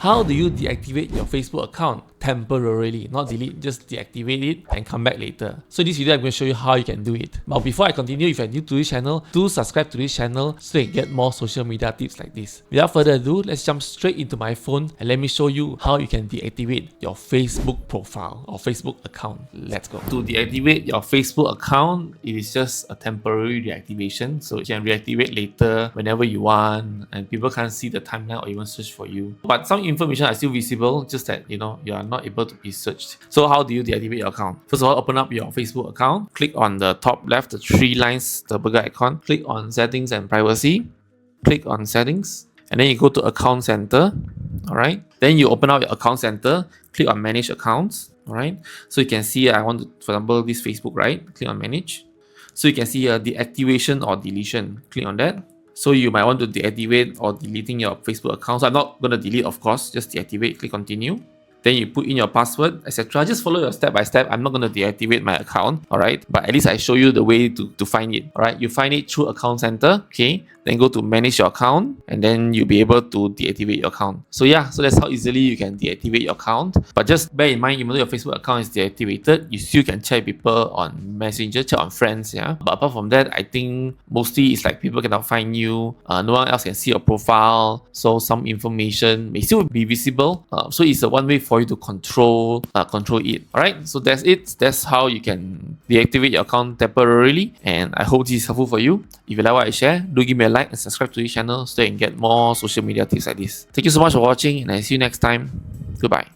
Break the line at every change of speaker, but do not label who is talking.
How do you deactivate your Facebook account temporarily? Not delete, just deactivate it and come back later. So in this video, I'm going to show you how you can do it. But before I continue, if you're new to this channel, do subscribe to this channel so you can get more social media tips like this. Without further ado, let's jump straight into my phone and let me show you how you can deactivate your Facebook profile or Facebook account. Let's go. To deactivate your Facebook account, it is just a temporary deactivation. So you can reactivate later whenever you want and people can't see the timeline or even search for you. But some information are still visible, just that you are not able to be searched. So how do you deactivate your account? First of all, open up your Facebook account. Click on the top left, the three lines, the burger icon. Click on settings and privacy. Click on settings. And then you go to account center. Alright. Then you open up your account center. Click on manage accounts. Alright. So you can see I want to, for example, this Facebook, right? Click on manage. So you can see here deactivation or deletion. Click on that. So you might want to deactivate or deleting your Facebook account. So I'm not going to delete, of course. Just deactivate. Click continue. Then you put in your password, etc. Just follow your step by step. I'm not going to deactivate my account, alright? But at least I show you the way to find it, alright? You find it through Account Center, okay? Then go to manage your account and then you'll be able to deactivate your account. So yeah, so that's how easily you can deactivate your account. But just bear in mind, even though your Facebook account is deactivated, you still can chat people on Messenger, chat on friends, yeah? But apart from that, I think mostly it's like people cannot find you, no one else can see your profile, so some information may still be visible. So it's a one way for you to control it. Alright, so that's it. That's how you can deactivate your account temporarily. And I hope this is helpful for you. If you like what I share, do give me a like and subscribe to this channel so you can get more social media tips like this. Thank you so much for watching and I see you next time. Goodbye.